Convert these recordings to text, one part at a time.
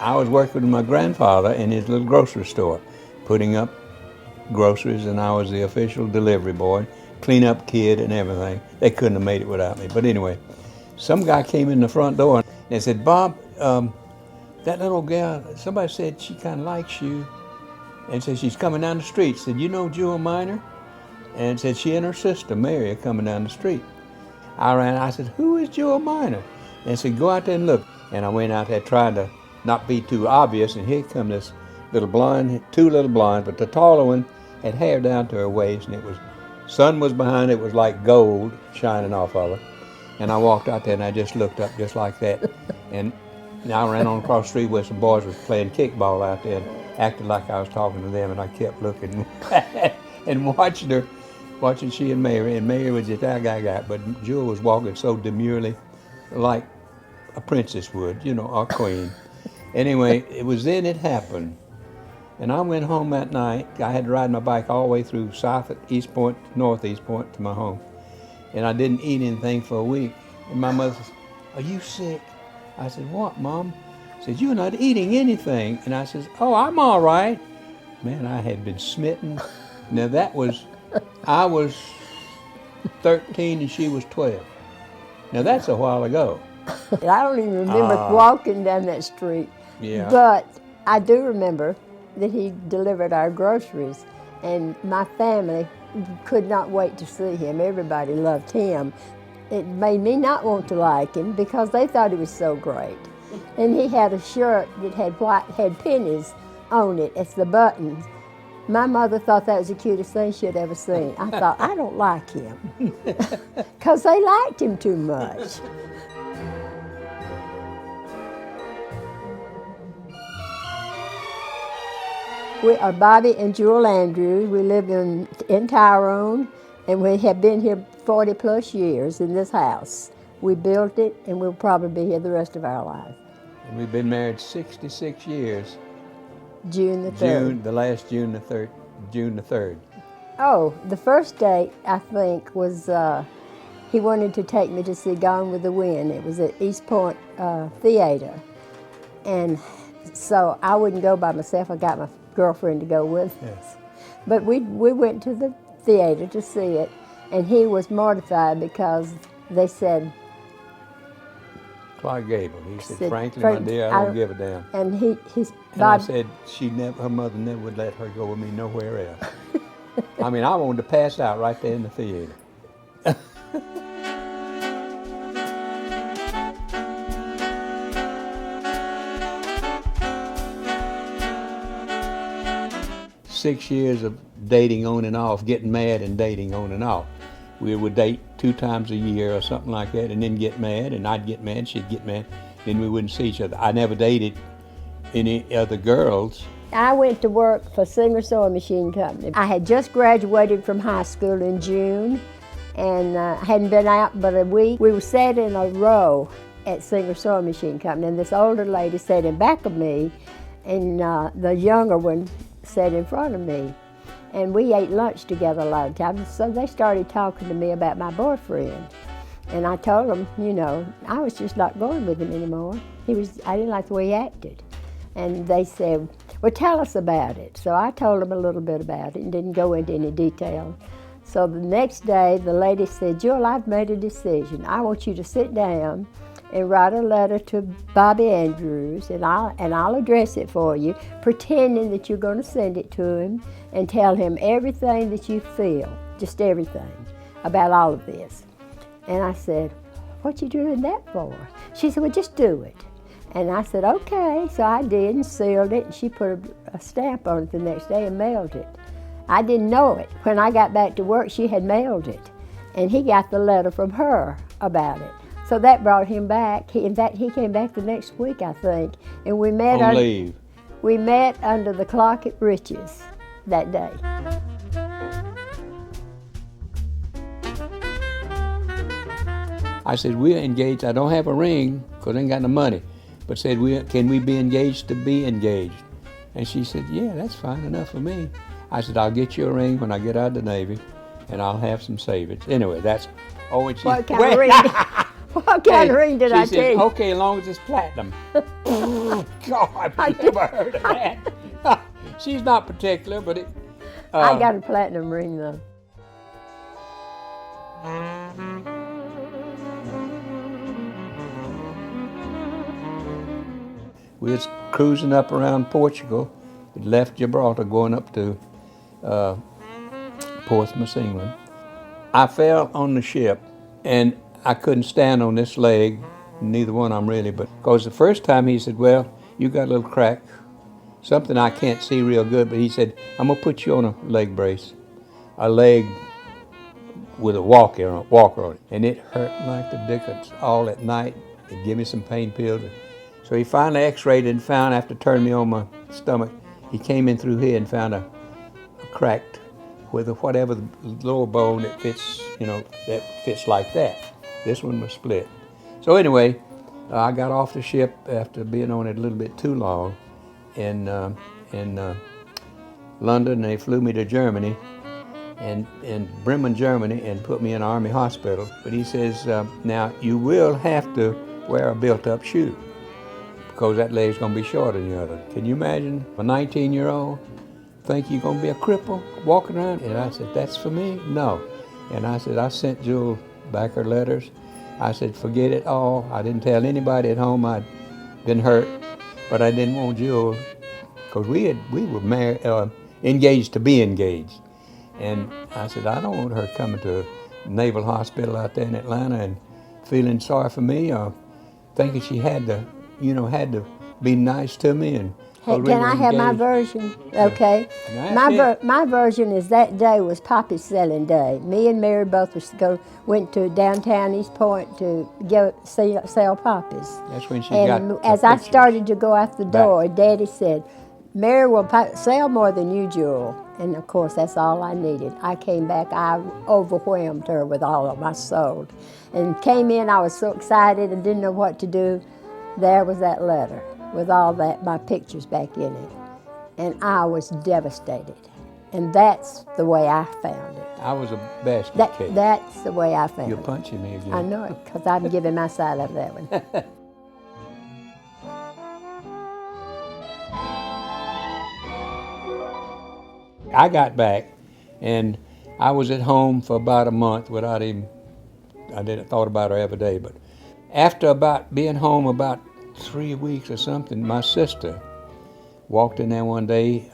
I was working with my grandfather in his little grocery store, putting up groceries, and I was the official delivery boy, clean-up kid and everything. They couldn't have made it without me. But anyway, some guy came in the front door and they said, Bob, that little gal, somebody said she kind of likes you, and said she's coming down the street. Said, you know Jewell Minor? And said she and her sister Mary are coming down the street. I said, who is Jewell Minor? And said, go out there and look. And I went out there trying to not be too obvious, and here come this little blonde, two little blondes, but the taller one had hair down to her waist, and sun was behind it, was like gold shining off of her. And I walked out there and I just looked up just like that. And I ran on across the street where some boys was playing kickball out there and acted like I was talking to them, and I kept looking and watching she and Mary was just but Jewell was walking so demurely, like a princess would, you know, or queen. Anyway, it was then it happened. And I went home that night. I had to ride my bike all the way through South at East Point, Northeast Point to my home. And I didn't eat anything for a week. And my mother said, are you sick? I said, what, Mom? She said, you're not eating anything. And I said, oh, I'm all right. Man, I had been smitten. Now I was 13 and she was 12. Now that's a while ago. I don't even remember walking down that street. Yeah. But I do remember that he delivered our groceries, and my family could not wait to see him. Everybody loved him. It made me not want to like him because they thought he was so great. And he had a shirt that had pennies on it as the buttons. My mother thought that was the cutest thing she'd ever seen. I thought, I don't like him because they liked him too much. We are Bobby and Jewell Andrews. We live in Tyrone, and we have been here 40 plus years in this house. We built it, and we'll probably be here the rest of our life. And we've been married 66 years. June the 3rd. June the 3rd. Oh, the first date, I think, was he wanted to take me to see Gone with the Wind. It was at East Point Theater. And so I wouldn't go by myself. I got my girlfriend to go with us. But we went to the theater to see it, and he was mortified because they said, Clark Gable. He said, frankly, my dear, I don't give a damn. And I said her mother never would let her go with me nowhere else. I mean, I wanted to pass out right there in the theater. 6 years of dating on and off, getting mad and dating on and off. We would date 2 times a year or something like that, and then get mad, and I'd get mad, she'd get mad, then we wouldn't see each other. I never dated any other girls. I went to work for Singer Sewing Machine Company. I had just graduated from high school in June, and hadn't been out but a week. We were sat in a row at Singer Sewing Machine Company, and this older lady sat in back of me, and the younger one sat in front of me. And we ate lunch together a lot of times, so they started talking to me about my boyfriend. And I told them, you know, I was just not going with him anymore. I didn't like the way he acted. And they said, well, tell us about it. So I told them a little bit about it and didn't go into any detail. So the next day, the lady said, Jewell, I've made a decision. I want you to sit down and write a letter to Bobby Andrews, and I'll address it for you, pretending that you're going to send it to him and tell him everything that you feel, just everything, about all of this. And I said, what you doing that for? She said, well, just do it. And I said, okay. So I did and sealed it, and she put a stamp on it the next day and mailed it. I didn't know it. When I got back to work, she had mailed it, and he got the letter from her about it. So that brought him back. In fact, he came back the next week, I think, and we met on leave. We met under the clock at Rich's that day. I said, we're engaged. I don't have a ring because I ain't got no money, but said, can we be engaged to be engaged? And she said, yeah, that's fine enough for me. I said, I'll get you a ring when I get out of the Navy, and I'll have some savings. Anyway, that's, oh, and she, what kind of ring? What kind of ring did I She tell says, you? okay, as long as it's platinum. God, I've never heard of that. She's not particular, but it. I got a platinum ring though. We was cruising up around Portugal. We left Gibraltar going up to Portsmouth, England. I fell on the ship, and I couldn't stand on this leg, neither one of them really, but because the first time he said, well, you got a little crack, something I can't see real good, but he said, I'm going to put you on a leg brace, a leg with a walker on it, and it hurt like the dickens all at night. He'd give me some pain pills. So he finally x-rayed and found, after turning me on my stomach, he came in through here and found a cracked with whatever the lower bone that fits, that fits like that. This one was split. So anyway, I got off the ship after being on it a little bit too long in London. They flew me to Germany, and in Bremen, Germany, and put me in an army hospital. But he says, now you will have to wear a built-up shoe because that leg's going to be shorter than the other. Can you imagine a 19-year-old think you're going to be a cripple walking around? And I said, that's for me? No. And I said, I sent Jewell back her letters. I said, forget it all. I didn't tell anybody at home I'd been hurt, but I didn't want Jewell, because we were married, engaged to be engaged. And I said, I don't want her coming to a naval hospital out there in Atlanta and feeling sorry for me, or thinking she had to be nice to me. And Hey, can I have my version? Okay. My version is that day was poppy selling day. Me and Mary both went to downtown East Point to sell poppies. That's when she and got as I started to go out the door, back. Daddy said, Mary will sell more than you, Jewell. And of course, that's all I needed. I came back, I overwhelmed her with all of my soul. And came in, I was so excited and didn't know what to do. There was that letter with all that, my pictures back in it. And I was devastated. And that's the way I found it. I was a basket case. That's the way I found it. You're punching me again. I know it, because I'm giving my side of that one. I got back, and I was at home for about a month without even, I didn't thought about her every day, but after about being home about 3 weeks or something, my sister walked in there one day,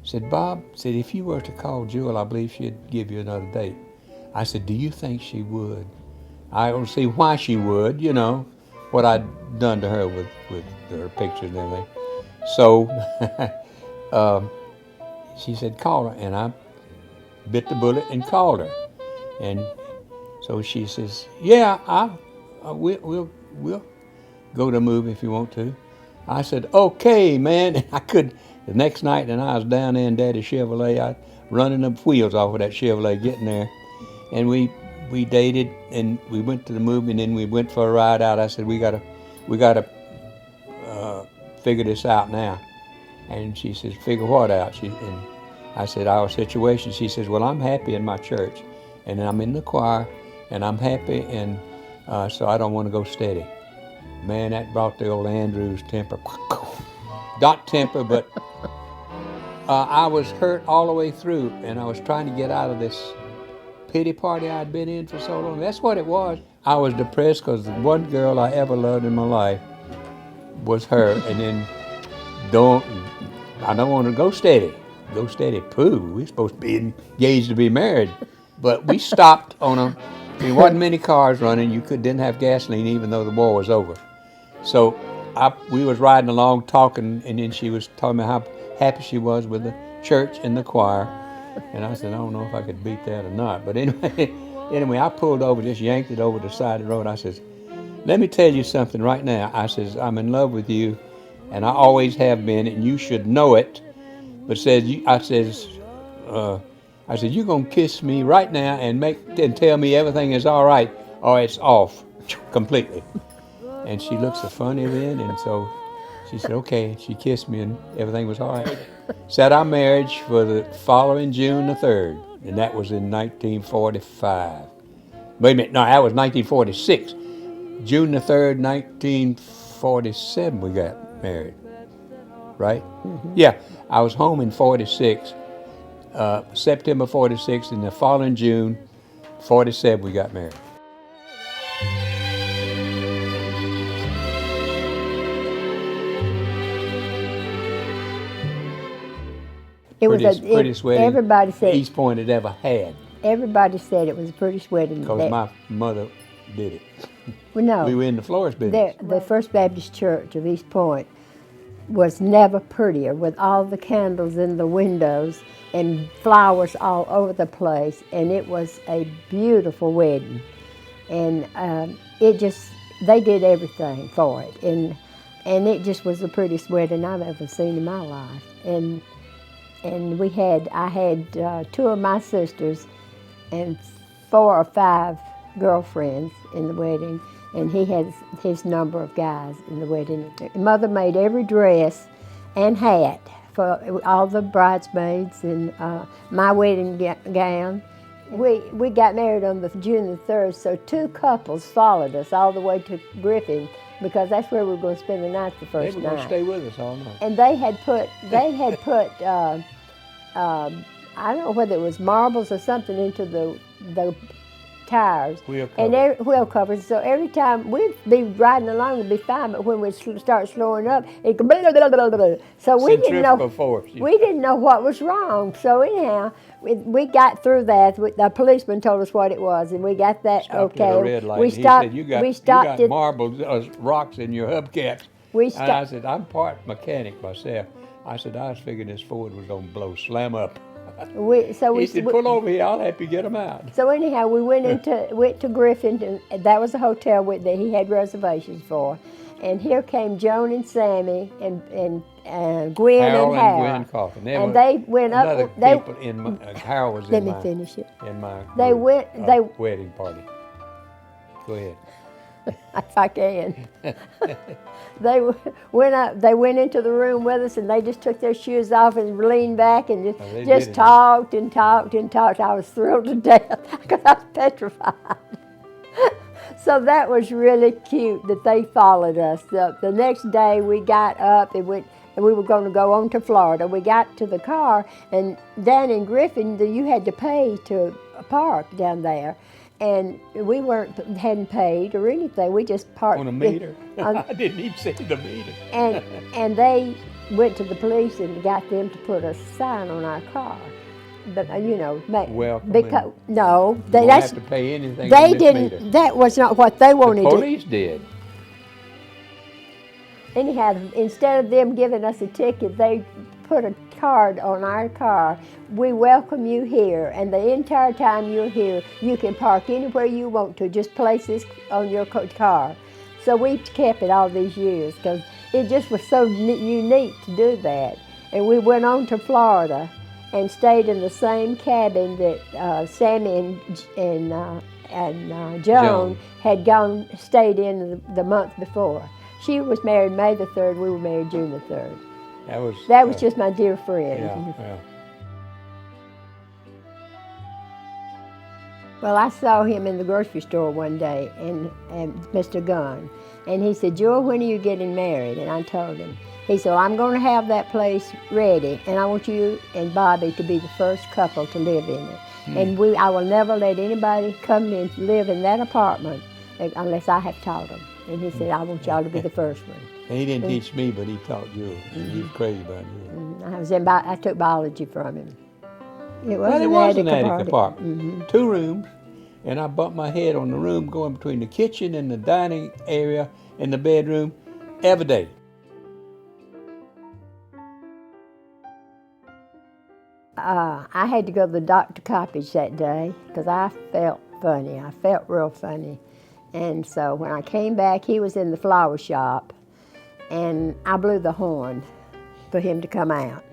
said, Bob, said, if you were to call Jewell, I believe she'd give you another date. I said, do you think she would? I don't see why she would, what I'd done to her with her pictures and everything. So she said, call her, and I bit the bullet and called her. And so she says, yeah, we'll go to a movie if you want to. I said, okay, man. And I could, the next night, and I was down there in Daddy's Chevrolet, running the wheels off of that Chevrolet, getting there. And we dated, and we went to the movie, and then we went for a ride out. I said, we gotta figure this out now. And she says, figure what out? And I said, our situation. She says, well, I'm happy in my church, and I'm in the choir, and I'm happy, and so I don't want to go steady. Man, that brought the old Andrews temper. Not temper, but I was hurt all the way through, and I was trying to get out of this pity party I'd been in for so long. That's what it was. I was depressed because the one girl I ever loved in my life was her, and then I don't want to go steady. Go steady, poo. We're supposed to be engaged to be married. But we stopped there wasn't many cars running. You didn't have gasoline even though the war was over. So we was riding along talking, and then she was telling me how happy she was with the church and the choir. And I said, I don't know if I could beat that or not. But anyway, I pulled over, just yanked it over the side of the road. I says, let me tell you something right now. I says, I'm in love with you, and I always have been, and you should know it. But I said, you're going to kiss me right now and tell me everything is all right, or it's off completely. And she looked so funny then, and so she said, okay. She kissed me, and everything was all right. Set our marriage for the following June the 3rd, and that was in 1945. Wait a minute, no, that was 1946. June the 3rd, 1947, we got married, right? Mm-hmm. Yeah, I was home in 46, September 46, and the following June, 47, we got married. It Prettiest wedding everybody said East Point had ever had, everybody said it was the prettiest wedding. because my mother did it. Well, no, We were in the florist business. the First Baptist Church of East Point was never prettier, with all the candles in the windows and flowers all over the place, and it was a beautiful wedding. And they did everything for it, and it just was the prettiest wedding I've ever seen in my life. And I had 2 of my sisters and 4 or 5 girlfriends in the wedding, and he had his number of guys in the wedding. Mother made every dress and hat for all the bridesmaids, and my wedding gown. We got married on June the 3rd, so 2 couples followed us all the way to Griffin, because that's where we were going to spend the night the first They were night. going to stay with us all night. And they had put I don't know whether it was marbles or something into the tires. Wheel and wheel covers. So every time we'd be riding along, it'd be fine, but when we'd start slowing up, it go blah, blah, blah, blah, blah. So we didn't know. Force. We didn't know what was wrong. So anyhow, we got through that. The policeman told us what it was, and we got that Stopped okay. at a red light. We He stopped. said, you got marbles, rocks in your hubcaps. And I said, I'm part mechanic myself. I said, I was figuring this Ford was going to blow slam up. He said, pull over here, I'll help you get them out. So anyhow, we went to Griffin, and that was a hotel that he had reservations for. And here came Joan and Sammy and Gwen Harold and Harold. Gwen Coffin. They went up. People in my, Harold was Let me finish it. In my wedding party. Go ahead. If I can. They went up. They went into the room with us, and they just took their shoes off and leaned back and just talked and talked and talked. I was thrilled to death because I was petrified. So that was really cute that they followed us. The next day we got up and we were going to go on to Florida. We got to the car, and down in Griffin, you had to pay to park down there. And we hadn't paid or anything. We just parked on a meter. I didn't even see the meter. And they went to the police and got them to put a sign on our car. But welcome. Because no, they don't have to pay anything. They didn't. Meter. That was not what they wanted. The police did. Anyhow, instead of them giving us a ticket, they put a card on our car. We welcome you here, and the entire time you're here, you can park anywhere you want to. Just place this on your car. So we kept it all these years because it just was so unique to do that. And we went on to Florida and stayed in the same cabin that Sammy and Joan had stayed in the month before. She was married May the 3rd. We were married June the 3rd. That was just my dear friend. Yeah. Well, I saw him in the grocery store one day, and Mr. Gunn, and he said, "Jewell, when are you getting married?" And I told him. He said, "I'm going to have that place ready, and I want you and Bobby to be the first couple to live in it. And I will never let anybody come in to live in that apartment unless I have taught them." And he said, "I want y'all to be the first one." And he didn't teach me, but he taught you. He was crazy about you. I took biology from him. It was an attic apartment. 2 rooms, and I bumped my head on the room going between the kitchen and the dining area and the bedroom every day. I had to go to the Dr. Coppage that day because I felt funny. I felt real funny. And so when I came back, he was in the flower shop, and I blew the horn for him to come out.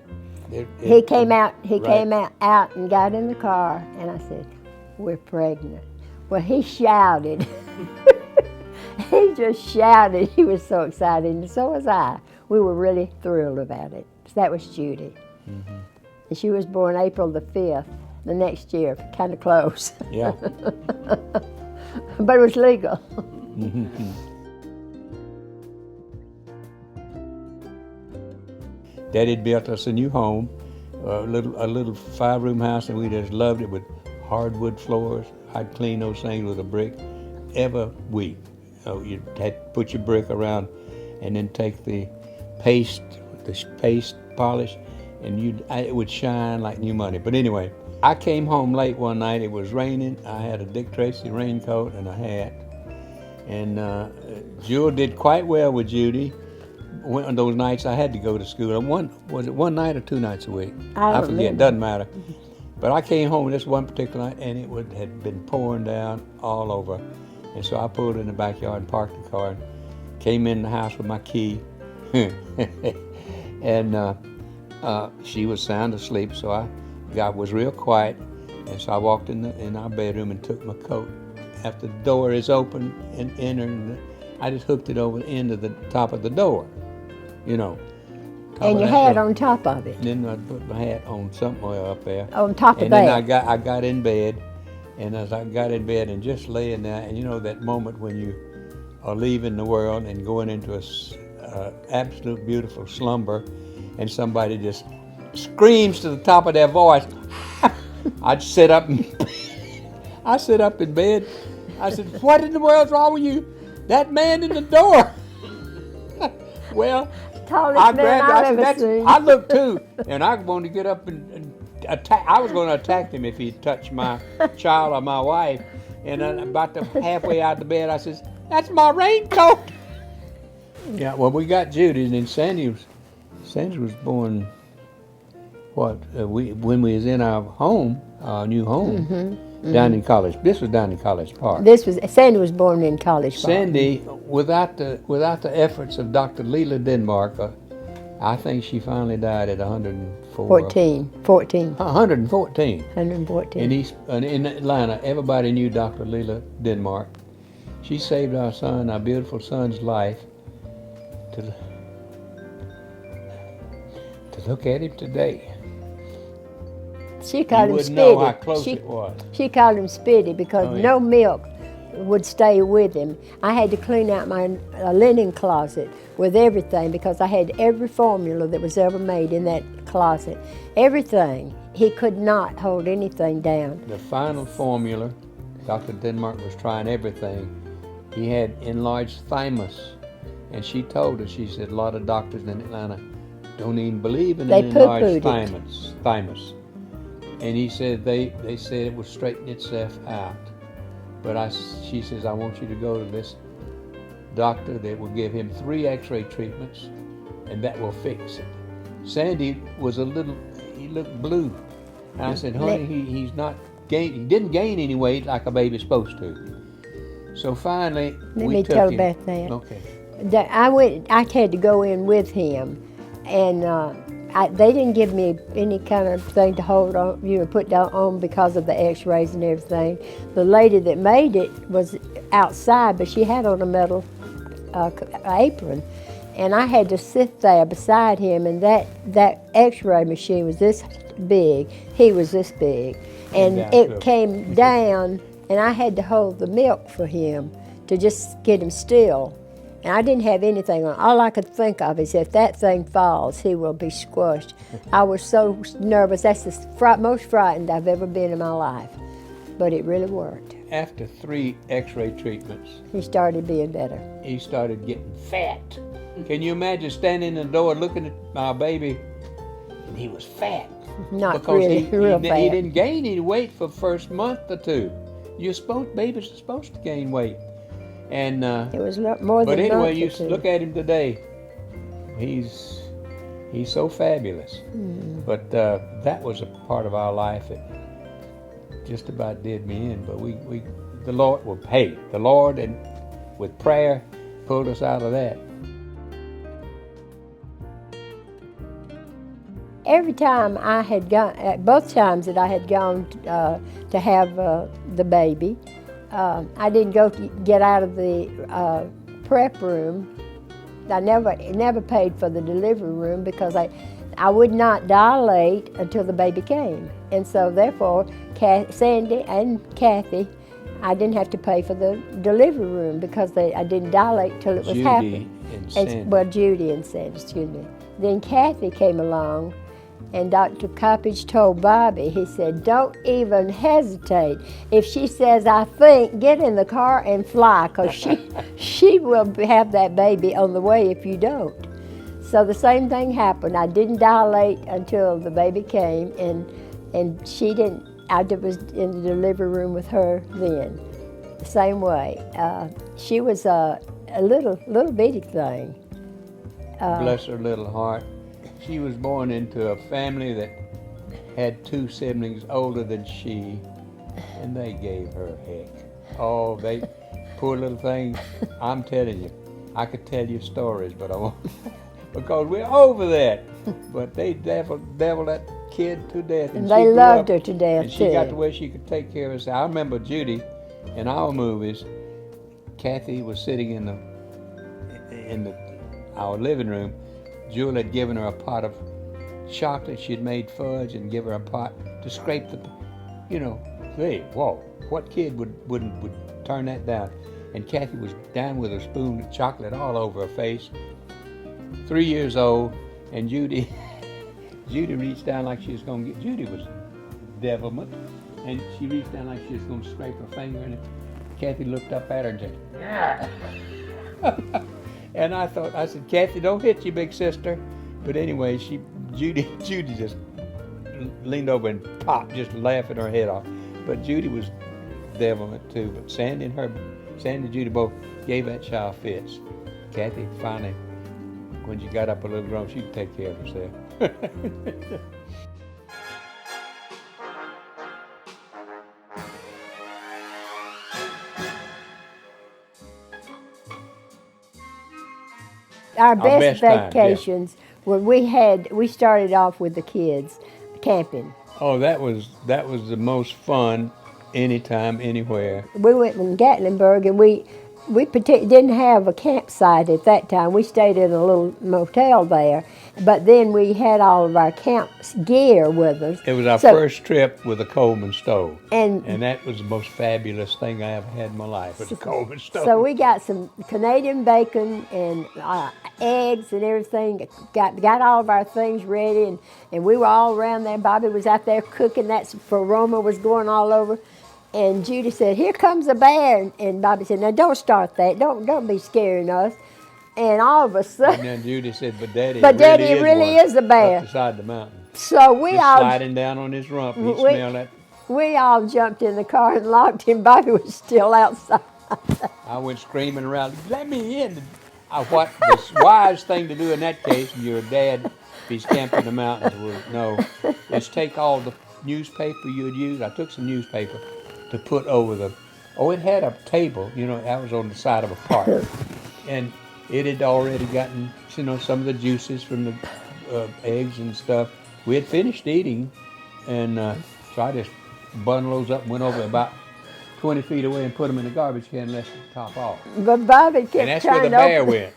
He came out and got in the car, and I said, "We're pregnant." Well, he shouted. He just shouted. He was so excited, and so was I. We were really thrilled about it. So that was Judy. Mm-hmm. And she was born April the 5th, the next year, kind of close. Yeah. But it was legal. Daddy had built us a new home, a little 5-room house, and we just loved it with hardwood floors. I'd clean those things with a brick every week. You had to put your brick around, and then take the paste polish, and it would shine like new money. But anyway, I came home late one night. It was raining. I had a Dick Tracy raincoat and a hat, and Jewell did quite well with Judy. On those nights I had to go to school. Was it one night or 2 nights a week? I forget. Doesn't matter. But I came home this one particular night, and it had been pouring down all over. And so I pulled in the backyard and parked the car and came in the house with my key. And she was sound asleep, so I was real quiet. And so I walked in our bedroom and took my coat. After the door is open and entering, I just hooked it over the end of the top of the door, you know. And your hat on top of it. And then I put my hat on somewhere up there. On top of that. And then I got in bed, and as I got in bed and just laying there, and you know that moment when you are leaving the world and going into a absolute beautiful slumber, and somebody just screams to the top of their voice. I'd sit up in bed. I said, "What in the world's wrong with you? That man in the door." Well, I grabbed it. I looked too, and I wanted to get up and attack. I was going to attack him if he touched my child or my wife. And then about halfway out the bed, I says, "That's my raincoat." Yeah, well, we got Judy, and then Sandy was born. When we was in our home, our new home, down in College. This was down in College Park. Sandy was born in College Park. Sandy, without the efforts of Dr. Leila Denmark, I think she finally died at 104. 114. 114. 114. And in Atlanta, everybody knew Dr. Leila Denmark. She saved our son, our beautiful son's life. To look at him today. She called him Spitty. Know how close it was. She called him Spitty because no milk would stay with him. I had to clean out my linen closet with everything because I had every formula that was ever made in that closet. Everything. He could not hold anything down. The final formula, Dr. Denmark was trying everything. He had enlarged thymus. And she told us, she said, a lot of doctors in Atlanta don't even believe in an enlarged thymus. And he said they said it would straighten itself out. But she says, I want you to go to this doctor that will give him 3 x-ray treatments, and that will fix it. Sandy was he looked blue. And I said, honey, he didn't gain any weight like a baby's supposed to. So finally, we took him. Let me tell about that. Okay. I had to go in with him, and they didn't give me any kind of thing to hold on, put down on because of the x-rays and everything. The lady that made it was outside, but she had on a metal apron. And I had to sit there beside him, and that x-ray machine was this big. He was this big. And it came down, and I had to hold the milk for him to just get him still. And I didn't have anything on. All I could think of is if that thing falls, he will be squished. I was so nervous. That's the most frightened I've ever been in my life. But it really worked. After 3 x-ray treatments, he started being better. He started getting fat. Can you imagine standing in the door looking at my baby, and he was fat? Not because really, real fat. He didn't gain any weight for the first month or 2. Babies are supposed to gain weight. And it was more than. But anyway, you look at him today. He's so fabulous. But that was a part of our life that just about did me in. But the Lord, and with prayer, pulled us out of that. Every time I had gone, both times that I had gone to have the baby. I didn't get out of the prep room. I never paid for the delivery room because I would not dilate until the baby came. And so therefore, Sandy and Kathy I didn't have to pay for the delivery room because I didn't dilate till it was Judy happening. and Sandy. Well, Judy and Sandy, excuse me. Then Kathy came along, and Dr. Coppage told Bobby, he said, don't even hesitate. If she says, I think, get in the car and fly, because she will have that baby on the way if you don't. So the same thing happened. I didn't dilate until the baby came, and she didn't. I was in the delivery room with her then, the same way. She was a little bitty thing. Bless her little heart. She was born into a family that had 2 siblings older than she, and they gave her heck. Oh, they, poor little thing. I'm telling you, I could tell you stories, but I won't, because we're over that. But they deviled that kid to death. And they loved her to death, and she too. got to where she could take care of herself. I remember Judy, in our movies, Kathy was sitting in our living room. Jewell had given her a pot of chocolate. She'd made fudge and give her a pot to scrape the, hey, whoa, what kid would turn that down? And Kathy was down with a spoon of chocolate all over her face, 3 years old, and Judy reached down like she was going to get, Judy was devilment, and she reached down like she was going to scrape her finger, and Kathy looked up at her and said, yeah. And I said, Kathy, don't hit your big sister. But anyway, Judy just leaned over and popped, just laughing her head off. But Judy was devilment too. But Sandy and Judy both gave that child fits. Kathy finally, when she got up a little grown, she could take care of herself. Our best time, vacations when we started off with the kids camping. Oh, that was the most fun anytime, anywhere. We went from Gatlinburg, and we didn't have a campsite at that time. We stayed in a little motel there, but then we had all of our camp gear with us. It was our first trip with a Coleman stove, and that was the most fabulous thing I ever had in my life, was a Coleman stove. So we got some Canadian bacon and eggs and everything, got all of our things ready, and we were all around there. Bobby was out there cooking, that aroma was going all over. And Judy said, here comes a bear. And Bobby said, now don't start that. Don't be scaring us. And all of a sudden. And then Judy said, but Daddy really is a bear. Up the side of the mountain. So we just all. sliding down on his rump. He smelled that. We all jumped in the car and locked him. Bobby was still outside. I went screaming around, let me in. What the wise thing to do in that case, when your dad, if he's camping in the mountains, will know, is take all the newspaper you would use. I took some newspaper to put over it had a table, that was on the side of a park. And it had already gotten, some of the juices from the eggs and stuff. We had finished eating, and so I just bundled those up and went over about 20 feet away and put them in the garbage can and let them top off. But Bobby kept and that's where the bear went.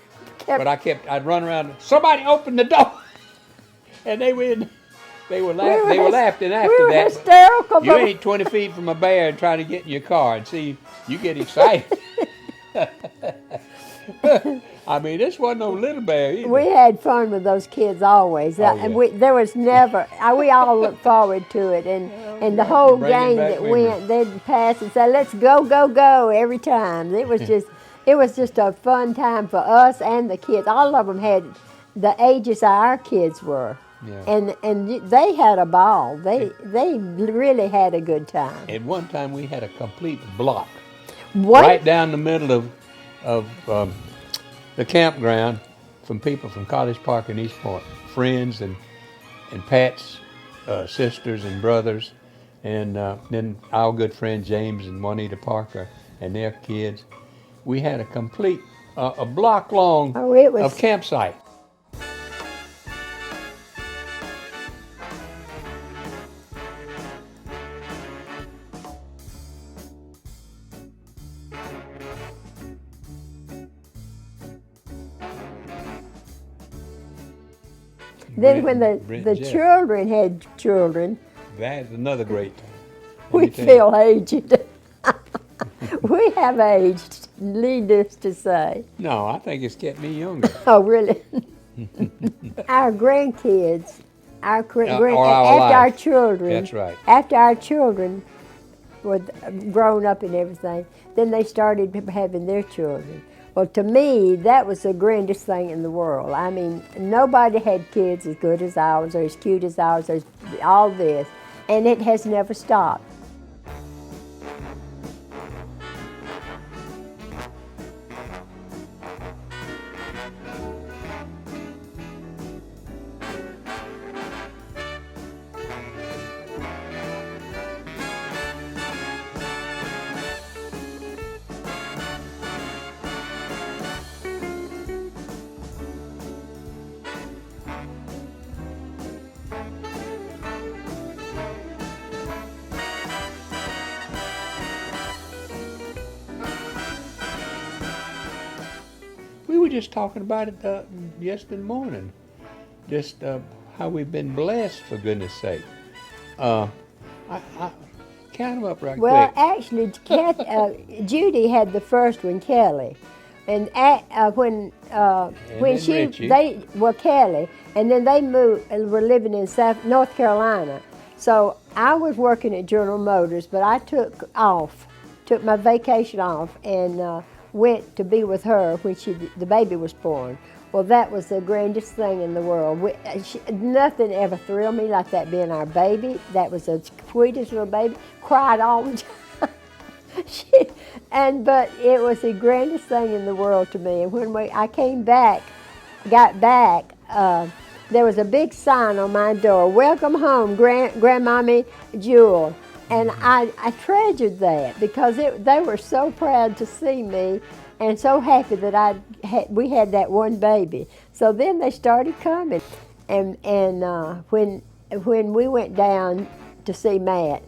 But I'd run around, somebody open the door! And they went. They were laughing after we were that. Hysterical. You ain't 20 feet from a bear and trying to get in your car and see, you get excited. I mean, this wasn't no little bear either. We had fun with those kids always. And there was never, we all looked forward to it. And the whole gang that went, they'd pass and say, let's go, go, go every time. It was just a fun time for us and the kids. All of them had the ages our kids were. Yeah. And they had a ball. They really had a good time. At one time, we had a complete block right down the middle of the campground from people from College Park and East Point, friends and Pat's sisters and brothers, and then our good friend James and Juanita Parker and their kids. We had a complete a block long of campsite. Then when the children had children, that's another great time. we feel aged. We have aged, needless to say. No, I think it's kept me younger. Oh, really? Our grandkids, Or our after our life. children. That's right. After our children were grown up and everything, then they started having their children. Well, to me, that was the grandest thing in the world. I mean, nobody had kids as good as ours, or as cute as ours, or all this, and it has never stopped. We were just talking about it yesterday morning. Just how we've been blessed, for goodness sake. I count them up right Well, quick. actually, Judy had the first one, Kelly, and when then she Richie. Kelly, and then they moved and were living in North Carolina. So I was working at General Motors, but I took my vacation off, and went to be with her when the baby was born. Well, that was the grandest thing in the world. Nothing ever thrilled me like that being our baby. That was the sweetest little baby. Cried all the time. But it was the grandest thing in the world to me. And when I got back, there was a big sign on my door, "Welcome home, Grandmommy Jewell." And I treasured that because they were so proud to see me and so happy that we had that one baby. So then they started coming. And when we went down to see Matt,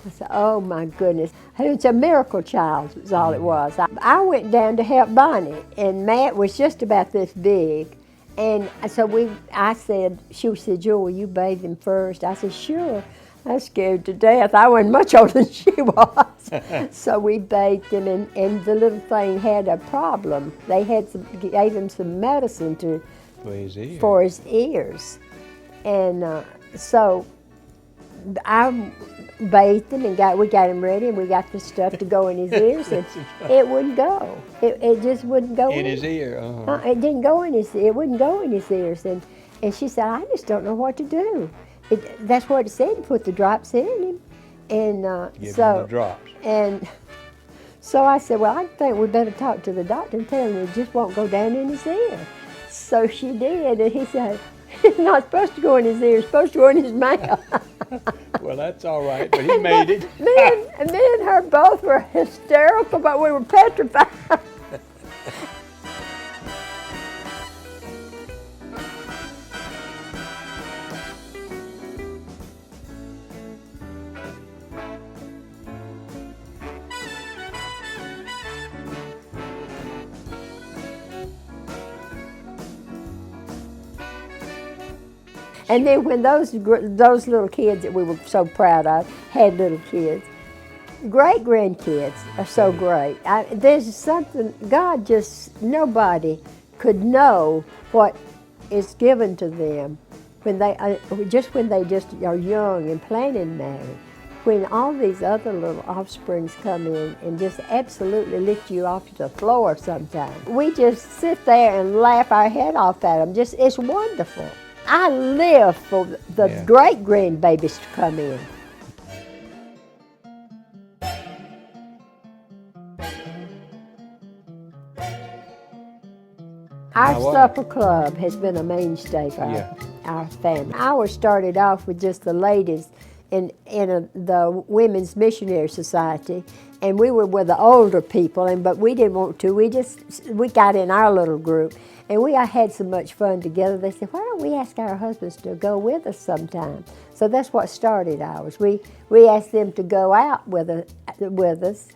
I said, oh my goodness, it's a miracle child is all it was. I went down to help Bonnie, and Matt was just about this big. And so she said, Jewel, will you bathe him first? I said, sure. I was scared to death. I wasn't much older than she was. So we bathed him, and the little thing had a problem. They gave him some medicine for his ears. And so I bathed him, and we got him ready, and we got the stuff to go in his ears, and it wouldn't go. It just wouldn't go in his ear. It didn't go in his ear. It wouldn't go in his ears. And she said, I just don't know what to do. That's what it said, put the drops in him. And Give him the drops. And so I said, well, I think we better talk to the doctor and tell him it just won't go down in his ear. So she did, and he said, it's not supposed to go in his ear, it's supposed to go in his mouth. Well, that's all right, but he made it. Me and her both were hysterical, but we were petrified. And then when those little kids that we were so proud of had little kids, great grandkids are so great. There's something, nobody could know what is given to them when they just are young and planning marriage. When all these other little offsprings come in and just absolutely lift you off to the floor sometimes. We just sit there and laugh our head off at them. It's wonderful. I live for the great grandbabies to come in. Our supper club has been a mainstay for our family. Ours started off with just the ladies in the Women's Missionary Society, and we were with the older people, but we didn't want to. We got in our little group, and we had so much fun together. They said, why don't we ask our husbands to go with us sometime? So that's what started ours. We asked them to go out with us,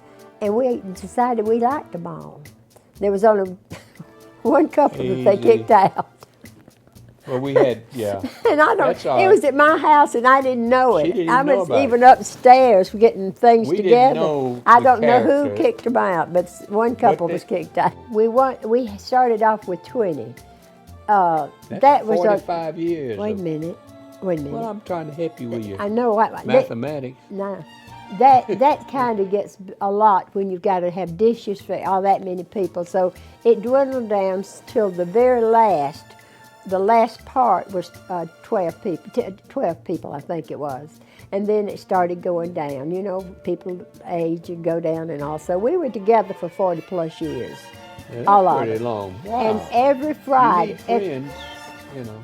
and we decided we liked them all. There was only one couple that they kicked out. Well, we had, yeah. And I don't. That's all It right. was at my house, and I didn't know it. She didn't I even know was about even it. upstairs getting things We didn't together. know I the don't know who character. kicked them out, but one couple was kicked out. We started off with 20. That was 45 years. Wait a of- minute. Wait a minute. Well, I'm trying to help you with your I know what. mathematics. No, that kind of gets a lot when you've got to have dishes for all that many people. So it dwindled down till the very last. The last part was 12 people. 12 people, I think it was, and then it started going down. You know, people age and go down, and all. So we were together for 40 plus years. Yeah, that's all of pretty it. long. Wow. And every You Friday, need friends, you know.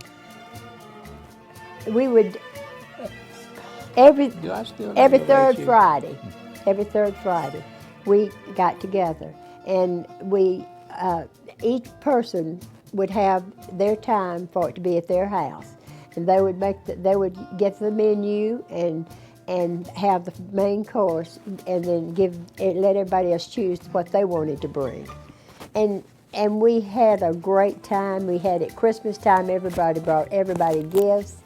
we would every Do I still every know third you? Friday, every third Friday, we got together, and we each person would have their time for it to be at their house, and they would they would get the menu and have the main course, and then let everybody else choose what they wanted to bring, and we had a great time. We had at Christmas time. Everybody brought everybody gifts.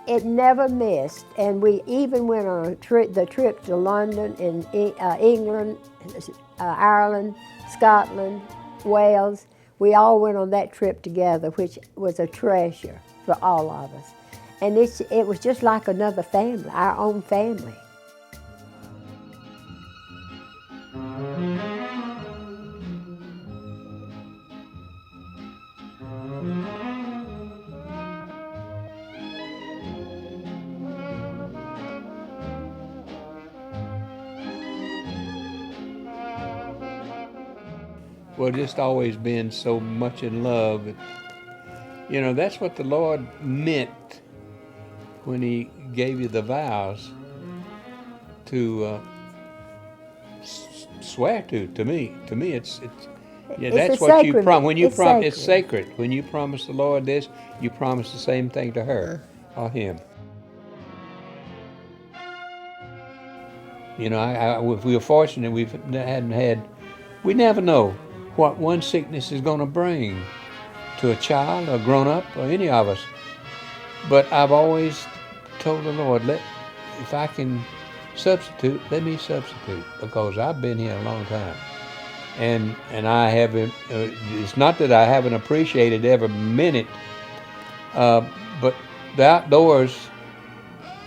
It never missed, and we even went on the trip to London and England, Ireland, Scotland, Wales. We all went on that trip together, which was a treasure for all of us. And it was just like another family, our own family. Well, just always been so much in love. You know, that's what the Lord meant when He gave you the vows to swear to me. To me, it's yeah. It's That's a what you sacred- promise. When you it's promise, it's sacred. sacred. When you promise the Lord this, you promise the same thing to her or him. You know, if we were fortunate, we never know what one sickness is going to bring to a child, a grown-up, or any of us. But I've always told the Lord, if I can substitute, let me substitute, because I've been here a long time. And I haven't, it's not that I haven't appreciated every minute, but the outdoors,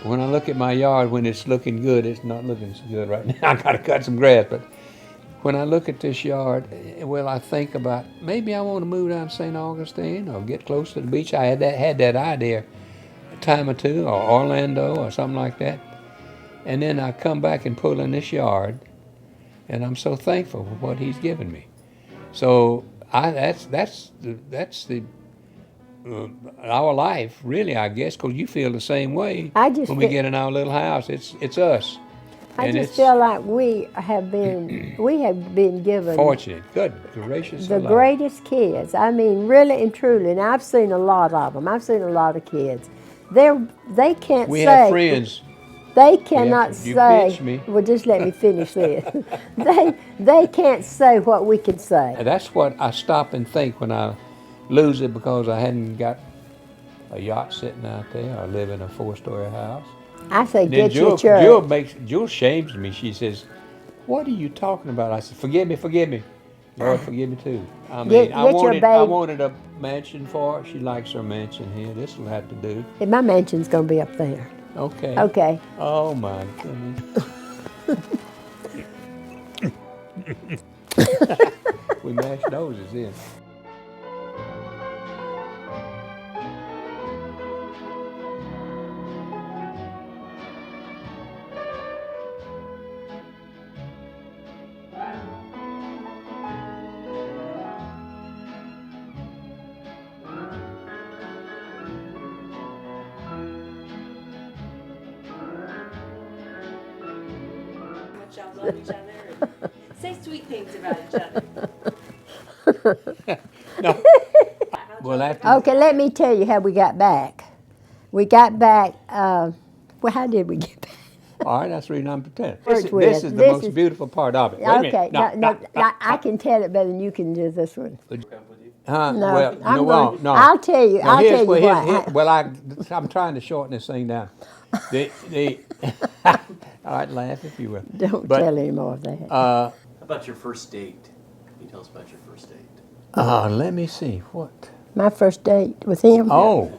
when I look at my yard, when it's looking good, it's not looking so good right now. I gotta cut some grass, but when I look at this yard, well, I think about maybe I want to move down to St. Augustine or get close to the beach. I had that idea a time or two, or Orlando or something like that. And then I come back and pull in this yard, and I'm so thankful for what He's given me. So that's our life, really, I guess, because you feel the same way. When we get in our little house, it's us. I And just it's feel like we have been given fortunate. Good gracious the alive. greatest kids. I mean, really and truly. And I've seen a lot of them. I've seen a lot of kids. They can't We say. have friends. They cannot you say. pitch me. Well, just let me finish this. they can't say what we can say. And that's what I stop and think when I lose it, because I hadn't got a yacht sitting out there or live in a 4-story house. I say, And then get your church. Jewell shames me. She says, "What are you talking about?" I said, "Forgive me. Lord, forgive me too." I mean, Get I your babe. wanted a mansion for her. She likes her mansion here. This will have to do. And my mansion's gonna be up there. Okay. Okay. Oh my goodness. We mashed noses in. Y'all love each other and say sweet things about each other. No. Well, after Okay, let me tell you how we got back. We got back. Well, how did we get back? all right, that's reason I'm pretending. Worked This with. is the This most is- beautiful part of it. Wait a minute. Okay, No, I can tell it better than you can do this one. Would you come with you? Huh? No, Well, I'm no, going. no. I'll tell you. No, I'll here's tell what- you here's- what. here- well, I'm trying to shorten this thing down. The all right, laugh if you will. Don't But, tell any more of that. How about your first date? Can you tell us about your first date? Let me see what. My first date with him. Oh,